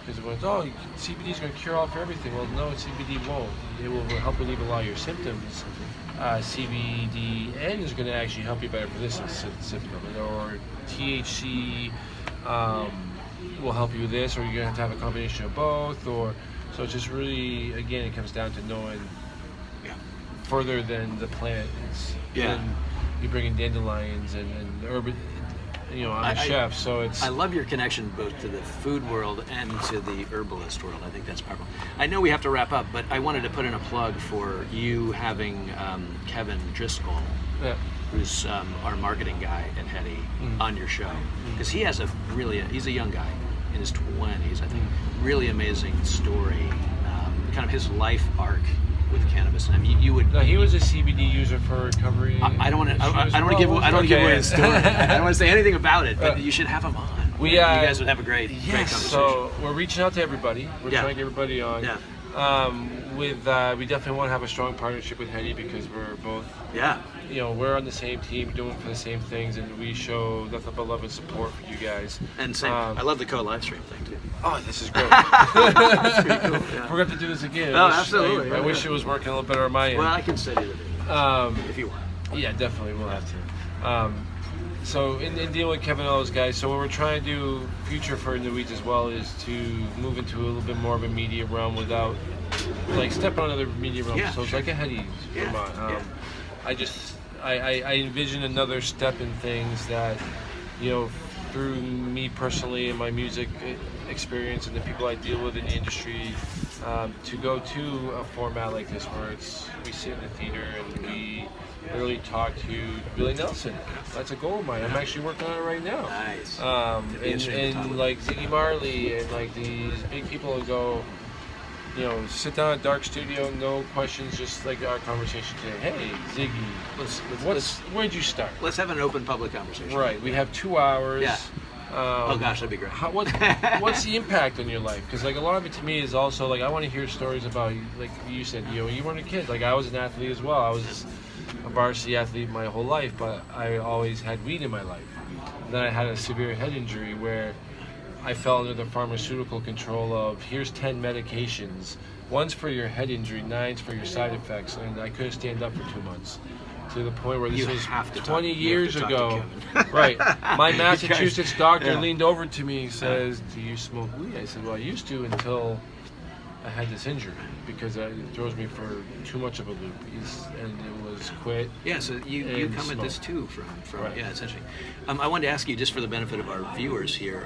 Because everyone's, CBD is going to cure all for everything. Well, no, CBD won't. It will help relieve a lot of your symptoms. CBD is going to actually help you better for this symptom. Or THC will help you with this, or you're going to have a combination of both. So it's just really, again, it comes down to knowing further than the plant. You bring in dandelions and urban. I'm a chef, so it's... I love your connection both to the food world and to the herbalist world. I think that's powerful. I know we have to wrap up, but I wanted to put in a plug for you having Kevin Driscoll, who's our marketing guy at Heady, on your show. Because he has he's a young guy in his 20s, I think. Really amazing story, kind of his life arc with cannabis. I mean, you would. No, he was a CBD user for recovery. I don't want to give away his story. I don't want to say anything about it, but you should have him on. You guys would have a great conversation. So we're reaching out to everybody. We're trying to get everybody on. We definitely want to have a strong partnership with Heady because we're both. We're on the same team, doing for the same things, and we show nothing but love and support for you guys. And same. I love the co-live stream thing too. Oh, this is great. That's pretty cool. We're going to have to do this again. No, absolutely. I wish it was working a little better on my end. Well, I can send you the video if you want. Yeah, definitely. We'll have to. So in dealing with Kevin and all those guys, so what we're trying to do future for In the Weeds as well is to move into a little bit more of a media realm without stepping on other media realms. So it's like a Heady. I envision another step in things that, through me personally and my music experience and the people I deal with in the industry, to go to a format like this where we sit in the theater and we literally talk to Billy Nelson. That's a goal of mine. I'm actually working on it right now. Nice. And like Ziggy Marley and like these big people who go, sit down at dark studio, no questions, just like our conversation today. Hey, Ziggy, where'd you start? Let's have an open public conversation. Right. We have 2 hours. Yeah. Oh gosh, that'd be great. What's the impact on your life? Because like a lot of it to me is also like I want to hear stories about, like you said, you weren't a kid. Like I was an athlete as well. I was a varsity athlete my whole life, but I always had weed in my life. And then I had a severe head injury where I fell under the pharmaceutical control of here's 10 medications. One's for your head injury, 9's for your side effects, and I couldn't stand up for 2 months. To the point where this was 20 years ago. Right. My Massachusetts doctor leaned over to me and says, "Do you smoke weed?" I said, "Well, I used to until I had this injury because it throws me for too much of a loop." And it was quit. Yeah, so you come at this too from right. Yeah, essentially. I wanted to ask you, just for the benefit of our viewers here,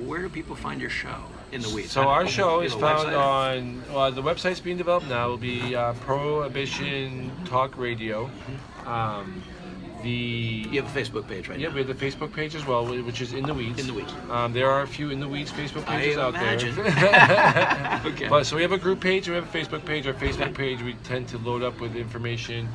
where do people find your show, In the Weeds? So our show is found website? on, the website's being developed now. It'll be Prohibition Talk Radio. You have a Facebook page, right? Yeah, now? we have the Facebook page as well, which is In the Weeds. In the Weeds. There are a few In the Weeds Facebook pages out imagine. there. Okay. But so we have a group page, we have a Facebook page. Our Facebook page, we tend to load up with information,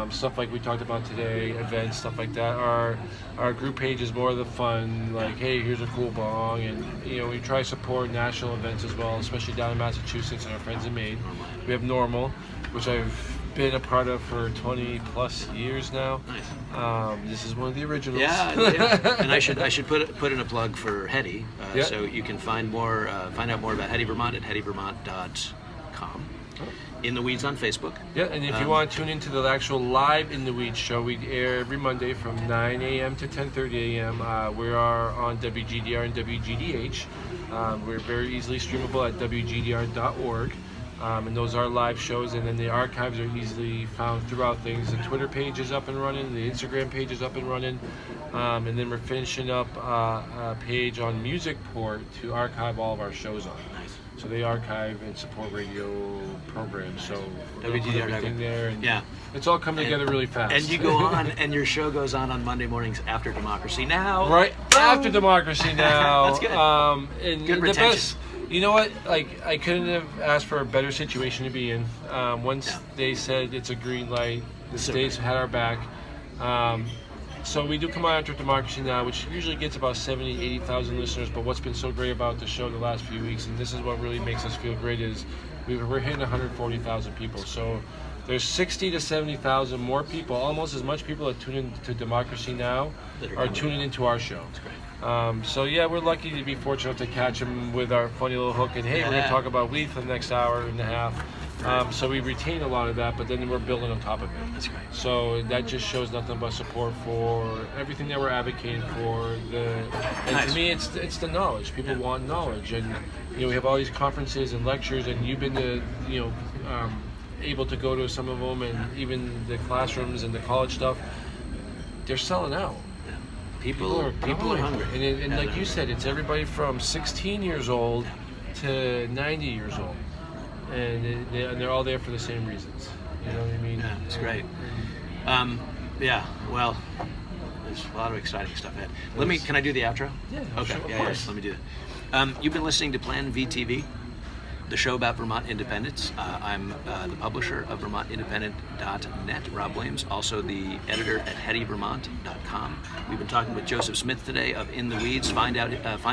stuff like we talked about today, events, stuff like that. Our group page is more of the fun, like, hey, here's a cool bong, and we try to support national events as well, especially down in Massachusetts and our friends in Maine. We have Normal, which I've been a part of for 20 plus years now. Nice. This is one of the originals. Yeah. And I should put in a plug for Heady, Yeah. so you can find out more about Heady Vermont at headyvermont.com. In the Weeds on Facebook. Yeah, and if you want to tune into the actual live In the Weeds show, we air every Monday from 9 a.m. to 10:30 a.m. We are on WGDR and WGDH. We're very easily streamable at WGDR.org. And those are live shows, and then the archives are easily found throughout things. The Twitter page is up and running, the Instagram page is up and running, and then we're finishing up a page on Musicport to archive all of our shows on. Nice. So they archive and support radio programs, so WGDR everything there, and yeah. It's all coming together really fast. And you go on, and your show goes on Monday mornings after Democracy Now. Right, after Democracy Now. That's good. And Good the retention. best, you know what? Like, I couldn't have asked for a better situation to be in. Once they said it's a green light, the states had our back. So we do come out after Democracy Now, which usually gets about 70,000, 80,000 listeners. But what's been so great about the show the last few weeks, and this is what really makes us feel great, is we're hitting 140,000 people. So there's 60 to 70,000 more people, almost as much people that tune in to Democracy Now are tuning into our show. That's great. So yeah, we're lucky to be fortunate to catch them with our funny little hook. And hey, we're going to talk about weed for the next hour and a half. So we retain a lot of that, but then we're building on top of it. That's great. So that just shows nothing but support for everything that we're advocating for. And to me, it's the knowledge. People want knowledge, and we have all these conferences and lectures, and you've been able to go to some of them, and even the classrooms and the college stuff. They're selling out. People are hungry. And like you said, it's everybody from 16 years old to 90 years old. And they're all there for the same reasons. You know what I mean? Yeah, it's great. Well, there's a lot of exciting stuff ahead. Can I do the outro? Yeah, okay. sure, of Yeah, course. let me do that. You've been listening to Plan VTV, the show about Vermont independence. I'm the publisher of VermontIndependent.net, Rob Williams, also the editor at HeadyVermont.com. We've been talking with Joseph Smith today of In the Weeds. Find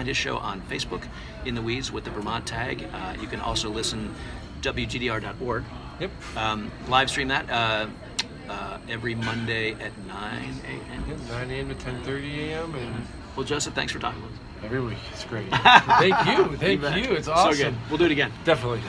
his show on Facebook, In the Weeds with the Vermont tag. You can also listen WGDR.org. Yep. Live stream that every Monday at 9 a.m. 9 a.m. to 10:30 a.m. And Well, Joseph, thanks for talking with us. every week. It's great. Thank you. Thank you. It's awesome. So good. We'll do it again. Definitely.